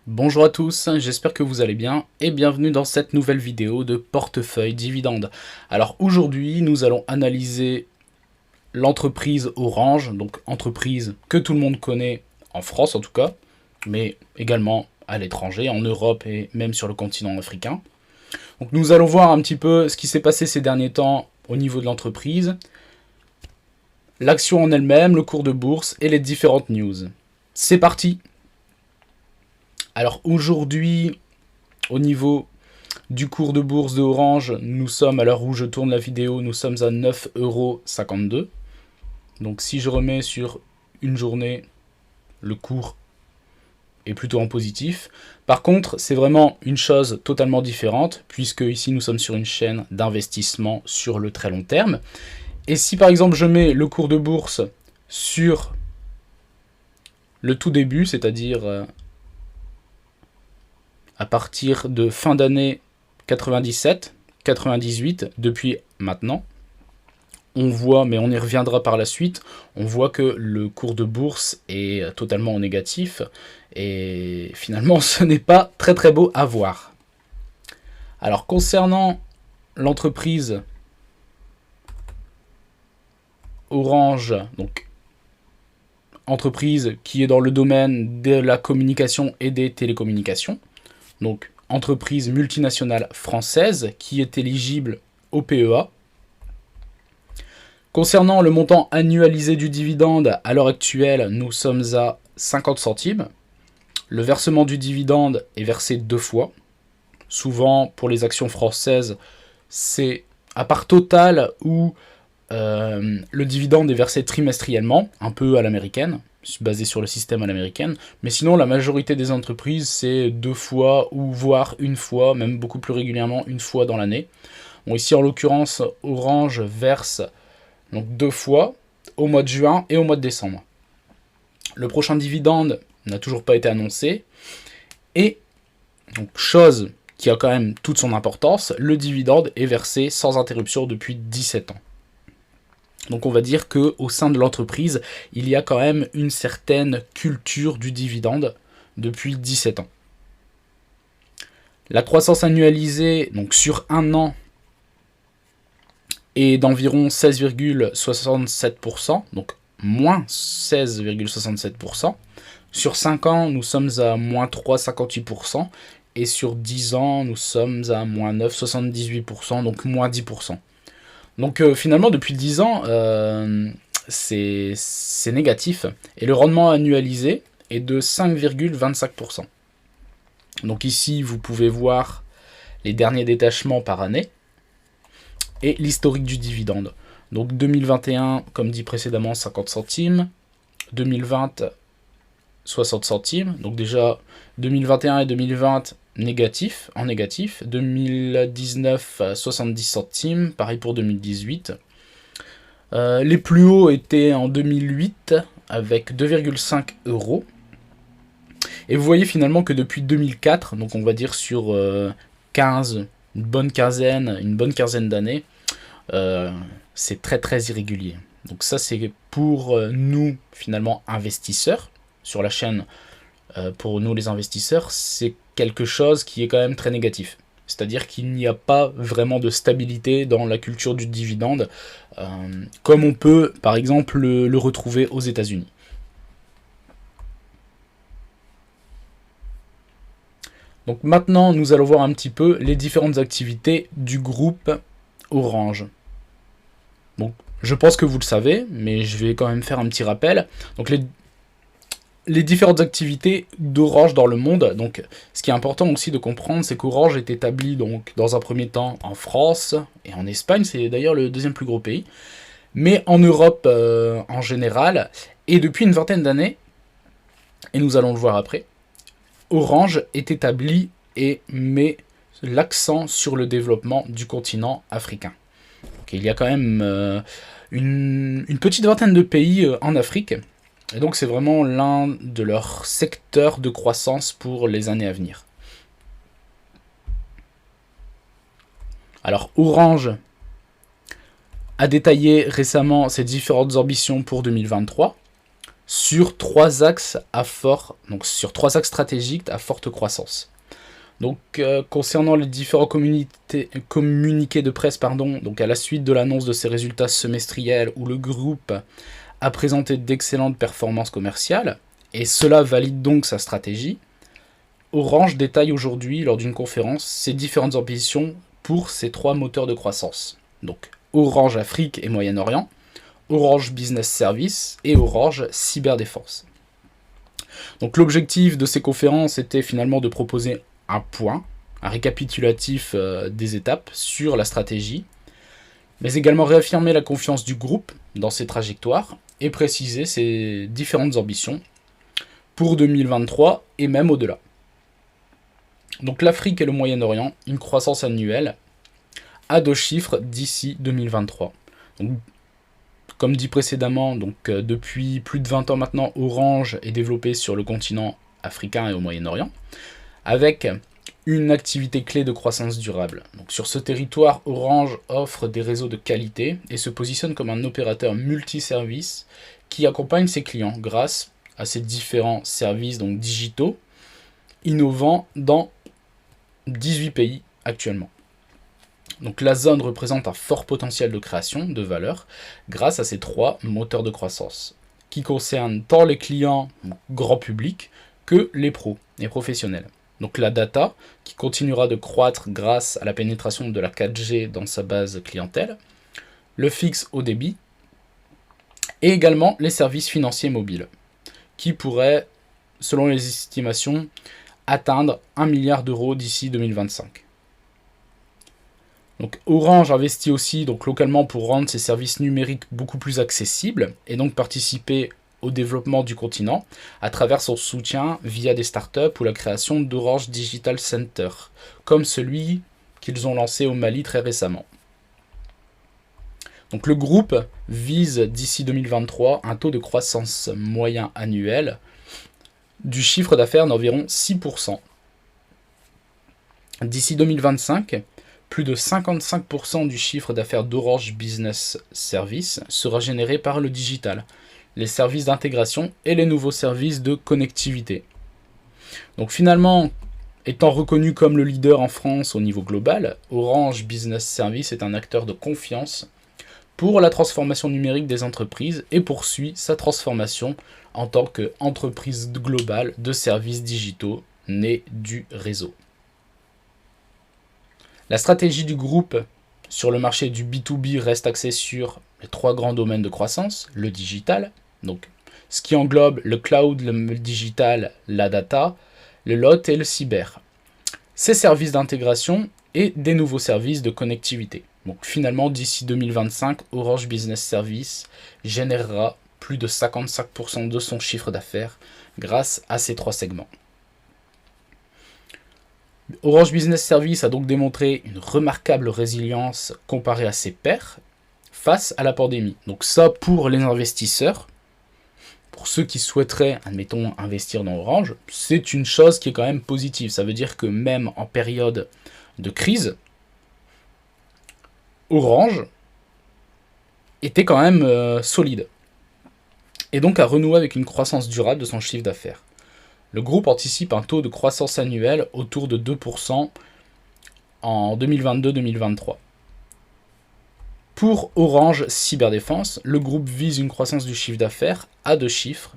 Bonjour à tous, j'espère que vous allez bien et bienvenue dans cette nouvelle vidéo de portefeuille dividende. Alors aujourd'hui, nous allons analyser l'entreprise Orange, donc entreprise que tout le monde connaît en France en tout cas, mais également à l'étranger, en Europe et même sur le continent africain. Donc nous allons voir un petit peu ce qui s'est passé ces derniers temps au niveau de l'entreprise, l'action en elle-même, le cours de bourse et les différentes news. C'est parti! Alors aujourd'hui, au niveau du cours de bourse de Orange, nous sommes, à l'heure où je tourne la vidéo, nous sommes à 9,52 €. Donc si je remets sur une journée, le cours est plutôt en positif. Par contre, c'est vraiment une chose totalement différente, puisque ici nous sommes sur une chaîne d'investissement sur le très long terme. Et si par exemple je mets le cours de bourse sur le tout début, c'est-à-dire à partir de fin d'année 97, 98, depuis maintenant, on voit, mais on y reviendra par la suite, on voit que le cours de bourse est totalement en négatif, et finalement ce n'est pas très très beau à voir. Alors concernant l'entreprise Orange, donc entreprise qui est dans le domaine de la communication et des télécommunications, donc entreprise multinationale française qui est éligible au PEA. Concernant le montant annualisé du dividende, à l'heure actuelle, nous sommes à 50 centimes. Le versement du dividende est versé 2 fois. Souvent, pour les actions françaises, c'est à part Total où le dividende est versé trimestriellement, un peu à l'américaine, basé sur le système à l'américaine. Mais sinon, la majorité des entreprises, c'est 2 fois ou voire une fois, même beaucoup plus régulièrement, une fois dans l'année. Bon, ici, en l'occurrence, Orange verse donc 2 fois, au mois de juin et au mois de décembre. Le prochain dividende n'a toujours pas été annoncé. Et, donc, chose qui a quand même toute son importance, le dividende est versé sans interruption depuis 17 ans. Donc on va dire qu'au sein de l'entreprise, il y a quand même une certaine culture du dividende depuis 17 ans. La croissance annualisée, donc sur un an, est d'environ 16,67%, donc moins 16,67%. Sur 5 ans, nous sommes à moins 3,58%. Et sur 10 ans, nous sommes à moins 9,78%, donc moins 10%. Donc finalement, depuis 10 ans, c'est négatif. Et le rendement annualisé est de 5,25%. Donc ici, vous pouvez voir les derniers détachements par année et l'historique du dividende. Donc 2021, comme dit précédemment, 50 centimes. 2020, 60 centimes. Donc déjà, 2021 et 2020, en négatif. 2019, 70 centimes. Pareil pour 2018. Les plus hauts étaient en 2008 avec 2,5 €. Et vous voyez finalement que depuis 2004, donc on va dire sur 15, une bonne quinzaine d'années, c'est très très irrégulier. Donc ça c'est pour nous finalement investisseurs sur la chaîne. Pour nous les investisseurs, c'est quelque chose qui est quand même très négatif. C'est-à-dire qu'il n'y a pas vraiment de stabilité dans la culture du dividende, comme on peut par exemple le retrouver aux États-Unis. Donc maintenant, nous allons voir un petit peu les différentes activités du groupe Orange. Donc, je pense que vous le savez, mais je vais quand même faire un petit rappel. Donc les différentes activités d'Orange dans le monde. Donc, ce qui est important aussi de comprendre, c'est qu'Orange est établi donc dans un premier temps en France et en Espagne. C'est d'ailleurs le deuxième plus gros pays, mais en Europe en général. Et depuis une vingtaine d'années, et nous allons le voir après, Orange est établi et met l'accent sur le développement du continent africain. Donc, il y a quand même une petite vingtaine de pays en Afrique. Et donc c'est vraiment l'un de leurs secteurs de croissance pour les années à venir. Alors Orange a détaillé récemment ses différentes ambitions pour 2023. sur 3 axes sur 3 axes stratégiques à forte croissance. Donc, concernant les différents communiqués de presse, donc à la suite de l'annonce de ces résultats semestriels où le groupe a présenté d'excellentes performances commerciales, et cela valide donc sa stratégie, Orange détaille aujourd'hui, lors d'une conférence, ses différentes ambitions pour ces 3 moteurs de croissance. Donc, Orange Afrique et Moyen-Orient, Orange Business Service et Orange Cyberdéfense. Donc, l'objectif de ces conférences était finalement de proposer un récapitulatif des étapes sur la stratégie, mais également réaffirmer la confiance du groupe dans ses trajectoires et préciser ses différentes ambitions pour 2023 et même au-delà. Donc l'Afrique et le Moyen-Orient, une croissance annuelle à 2 chiffres d'ici 2023. Donc, comme dit précédemment, depuis plus de 20 ans maintenant, Orange est développé sur le continent africain et au Moyen-Orient, avec une activité clé de croissance durable. Donc, sur ce territoire, Orange offre des réseaux de qualité et se positionne comme un opérateur multiservice qui accompagne ses clients grâce à ses différents services digitaux, innovants dans 18 pays actuellement. Donc la zone représente un fort potentiel de création de valeur grâce à ces 3 moteurs de croissance, qui concernent tant les clients grand public que les pros et professionnels. Donc la data, qui continuera de croître grâce à la pénétration de la 4G dans sa base clientèle, le fixe haut débit, et également les services financiers mobiles, qui pourraient, selon les estimations, atteindre 1 milliard d'euros d'ici 2025. Donc Orange investit aussi localement pour rendre ses services numériques beaucoup plus accessibles et donc participer au développement du continent à travers son soutien via des startups ou la création d'Orange Digital Center, comme celui qu'ils ont lancé au Mali très récemment. Donc le groupe vise d'ici 2023 un taux de croissance moyen annuel du chiffre d'affaires d'environ 6%. D'ici 2025, plus de 55% du chiffre d'affaires d'Orange Business Service sera généré par le digital, les services d'intégration et les nouveaux services de connectivité. Donc finalement, étant reconnu comme le leader en France au niveau global, Orange Business Service est un acteur de confiance pour la transformation numérique des entreprises et poursuit sa transformation en tant qu'entreprise globale de services digitaux née du réseau. La stratégie du groupe sur le marché du B2B reste axée sur les 3 grands domaines de croissance, le digital, donc ce qui englobe le cloud, le digital, la data, le lot et le cyber. Ces services d'intégration et des nouveaux services de connectivité. Donc finalement, d'ici 2025, Orange Business Service générera plus de 55% de son chiffre d'affaires grâce à ces 3 segments. Orange Business Service a donc démontré une remarquable résilience comparée à ses pairs face à la pandémie. Donc ça, pour les investisseurs, pour ceux qui souhaiteraient, admettons, investir dans Orange, c'est une chose qui est quand même positive. Ça veut dire que même en période de crise, Orange était quand même solide. Et donc a renoué avec une croissance durable de son chiffre d'affaires. Le groupe anticipe un taux de croissance annuel autour de 2% en 2022-2023. Pour Orange Cyberdéfense, le groupe vise une croissance du chiffre d'affaires à 2 chiffres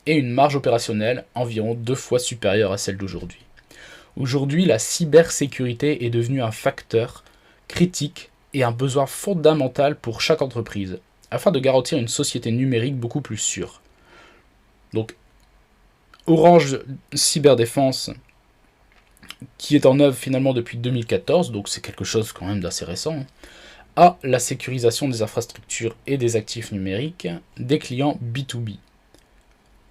et une marge opérationnelle environ 2 fois supérieure à celle d'aujourd'hui. Aujourd'hui, la cybersécurité est devenue un facteur critique et un besoin fondamental pour chaque entreprise, afin de garantir une société numérique beaucoup plus sûre. Donc, Orange Cyberdéfense, qui est en œuvre finalement depuis 2014, donc c'est quelque chose quand même d'assez récent, a la sécurisation des infrastructures et des actifs numériques des clients B2B.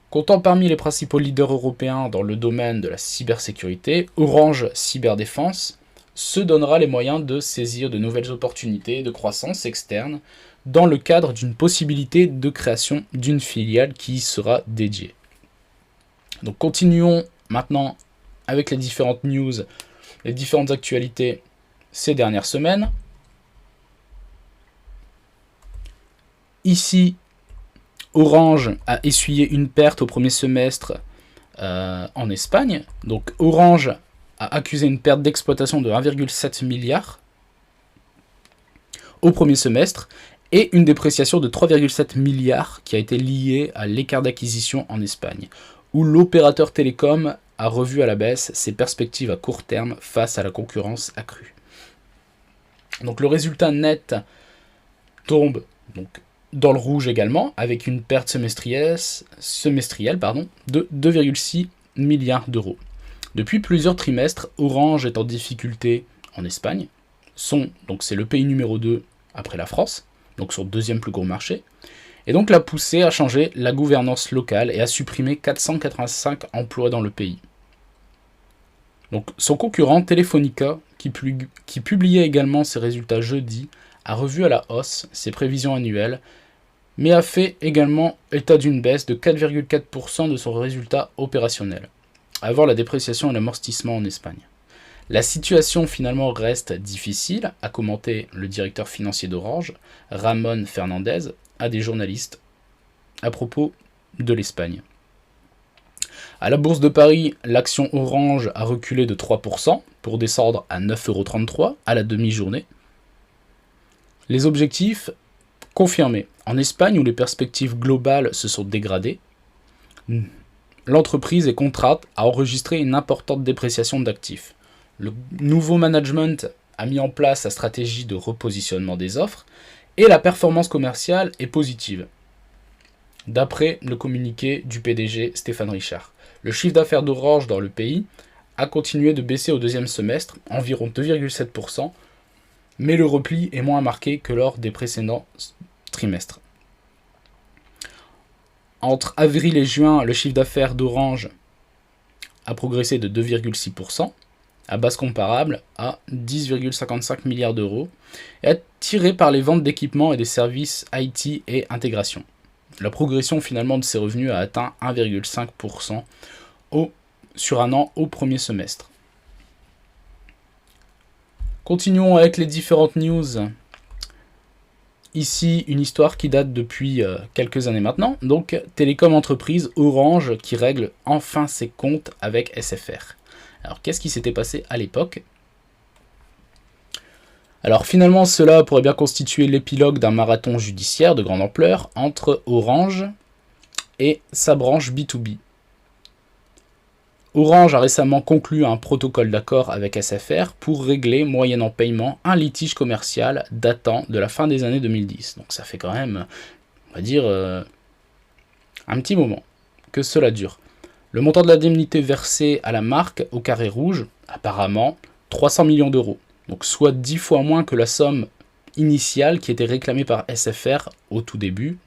Comptant parmi les principaux leaders européens dans le domaine de la cybersécurité, Orange Cyberdéfense se donnera les moyens de saisir de nouvelles opportunités de croissance externe dans le cadre d'une possibilité de création d'une filiale qui y sera dédiée. Donc continuons maintenant avec les différentes news, les différentes actualités ces dernières semaines. Ici, Orange a essuyé une perte au premier semestre en Espagne. Donc Orange a accusé une perte d'exploitation de 1,7 milliard au premier semestre et une dépréciation de 3,7 milliards qui a été liée à l'écart d'acquisition en Espagne, où l'opérateur télécom a revu à la baisse ses perspectives à court terme face à la concurrence accrue. Donc le résultat net tombe donc dans le rouge également, avec une perte semestrielle de 2,6 milliards d'euros. Depuis plusieurs trimestres, Orange est en difficulté en Espagne. Donc c'est le pays numéro 2 après la France, donc son deuxième plus gros marché. Et donc l'a poussé à changer la gouvernance locale et à supprimer 485 emplois dans le pays. Donc son concurrent Telefónica, qui publiait également ses résultats jeudi, a revu à la hausse ses prévisions annuelles, mais a fait également état d'une baisse de 4,4% de son résultat opérationnel, avant la dépréciation et l'amortissement en Espagne. La situation finalement reste difficile, a commenté le directeur financier d'Orange, Ramon Fernandez, à des journalistes à propos de l'Espagne. À la Bourse de Paris, l'action Orange a reculé de 3% pour descendre à 9,33 € à la demi-journée. Les objectifs confirmés. En Espagne, où les perspectives globales se sont dégradées, l'entreprise est contrainte à enregistrer une importante dépréciation d'actifs. Le nouveau management a mis en place sa stratégie de repositionnement des offres et la performance commerciale est positive, d'après le communiqué du PDG Stéphane Richard. Le chiffre d'affaires d'Orange dans le pays a continué de baisser au deuxième semestre, environ 2,7%, mais le repli est moins marqué que lors des précédents trimestres. Entre avril et juin, le chiffre d'affaires d'Orange a progressé de 2,6%, à base comparable à 10,55 milliards d'euros, et attiré par les ventes d'équipements et des services IT et intégration. La progression finalement de ses revenus a atteint 1,5% sur un an au premier semestre. Continuons avec les différentes news. Ici, une histoire qui date depuis quelques années maintenant. Donc, télécom entreprise Orange qui règle enfin ses comptes avec SFR. Alors, qu'est-ce qui s'était passé à l'époque ? Alors, finalement, cela pourrait bien constituer l'épilogue d'un marathon judiciaire de grande ampleur entre Orange et sa branche B2B. Orange a récemment conclu un protocole d'accord avec SFR pour régler, moyennant paiement, un litige commercial datant de la fin des années 2010. Donc ça fait quand même, on va dire, un petit moment que cela dure. Le montant de l'indemnité versée à la marque au carré rouge, apparemment 300 millions d'euros. Donc soit 10 fois moins que la somme initiale qui était réclamée par SFR au tout début,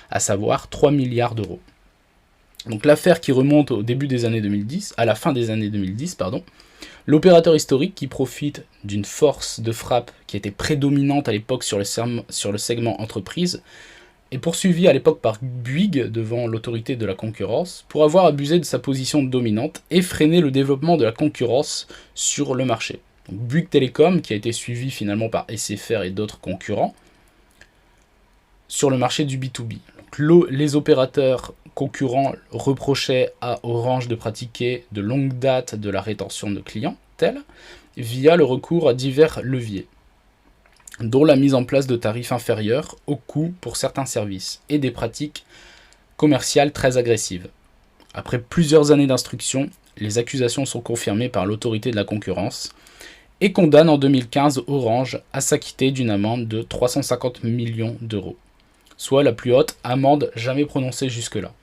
à savoir 3 milliards d'euros. Donc l'affaire qui remonte au début des années 2010, à la fin des années 2010, l'opérateur historique qui profite d'une force de frappe qui était prédominante à l'époque sur le segment entreprise, est poursuivi à l'époque par Bouygues devant l'autorité de la concurrence pour avoir abusé de sa position dominante et freiné le développement de la concurrence sur le marché. Donc Bouygues Télécom, qui a été suivi finalement par SFR et d'autres concurrents, sur le marché du B2B. Donc, les opérateurs concurrents reprochaient à Orange de pratiquer de longue date de la rétention de clients, via le recours à divers leviers, dont la mise en place de tarifs inférieurs au coût pour certains services et des pratiques commerciales très agressives. Après plusieurs années d'instruction, les accusations sont confirmées par l'autorité de la concurrence et condamnent en 2015 Orange à s'acquitter d'une amende de 350 millions d'euros, soit la plus haute amende jamais prononcée jusque-là.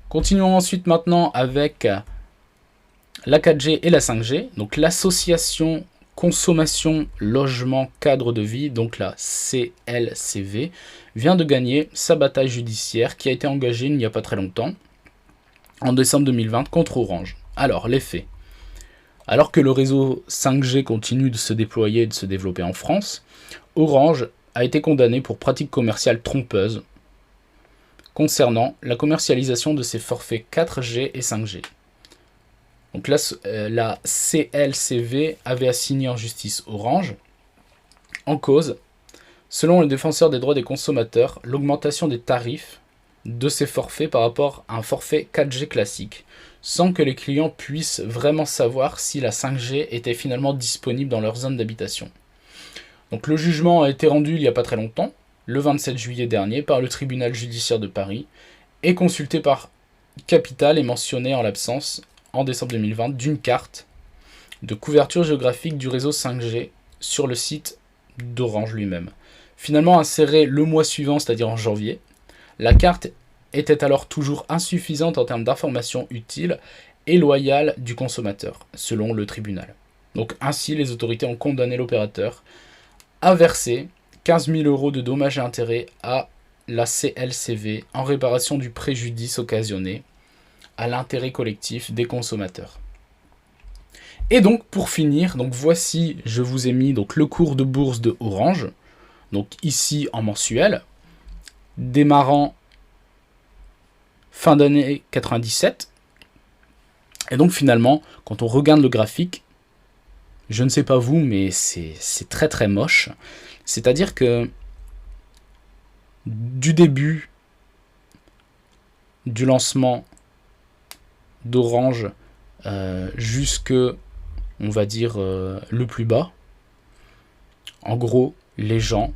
Continuons ensuite maintenant avec la 4G et la 5G, donc l'association Consommation Logement Cadre de Vie, donc la CLCV, vient de gagner sa bataille judiciaire qui a été engagée il n'y a pas très longtemps, en décembre 2020, contre Orange. Alors, les faits. Alors que le réseau 5G continue de se déployer et de se développer en France, Orange a été condamné pour pratiques commerciales trompeuses concernant la commercialisation de ses forfaits 4G et 5G. Donc là, la CLCV avait assigné en justice Orange. En cause, Selon le défenseur des droits des consommateurs, l'augmentation des tarifs de ces forfaits par rapport à un forfait 4G classique, sans que les clients puissent vraiment savoir si la 5G était finalement disponible dans leur zone d'habitation. Donc le jugement a été rendu il n'y a pas très longtemps, le 27 juillet dernier, par le tribunal judiciaire de Paris, et consulté par Capital et mentionné en l'absence, en décembre 2020, d'une carte de couverture géographique du réseau 5G sur le site d'Orange lui-même. Finalement insérée le mois suivant, c'est-à-dire en janvier, la carte était alors toujours insuffisante en termes d'informations utiles et loyales du consommateur, selon le tribunal. Donc ainsi, les autorités ont condamné l'opérateur à verser 15 000 € de dommages et intérêts à la CLCV en réparation du préjudice occasionné à l'intérêt collectif des consommateurs. Et donc pour finir, donc voici, je vous ai mis donc le cours de bourse de Orange, donc ici en mensuel, démarrant fin d'année 97. Et donc finalement, quand on regarde le graphique, je ne sais pas vous, mais c'est très très moche. C'est-à-dire que du début du lancement d'Orange jusque, on va dire, le plus bas, en gros, les gens,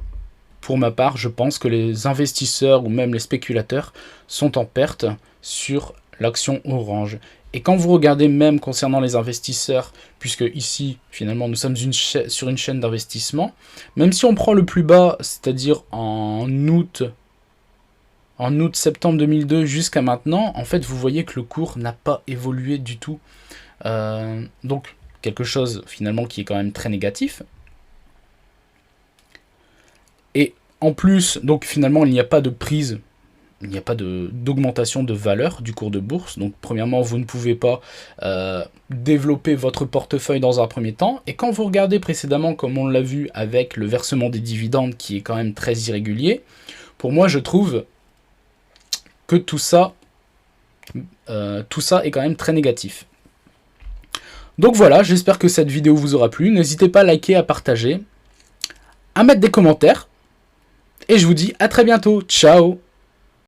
pour ma part, je pense que les investisseurs ou même les spéculateurs sont en perte sur l'action Orange. Et quand vous regardez même concernant les investisseurs, puisque ici, finalement, nous sommes sur une chaîne d'investissement, même si on prend le plus bas, c'est-à-dire en août-septembre 2002 jusqu'à maintenant, en fait, vous voyez que le cours n'a pas évolué du tout. Donc, quelque chose, finalement, qui est quand même très négatif. Et en plus, donc finalement, il n'y a pas de prise, il n'y a pas d'augmentation de valeur du cours de bourse. Donc premièrement, vous ne pouvez pas développer votre portefeuille dans un premier temps. Et quand vous regardez précédemment, comme on l'a vu avec le versement des dividendes qui est quand même très irrégulier, pour moi, je trouve que tout ça est quand même très négatif. Donc voilà, j'espère que cette vidéo vous aura plu. N'hésitez pas à liker, à partager, à mettre des commentaires. Et je vous dis à très bientôt. Ciao!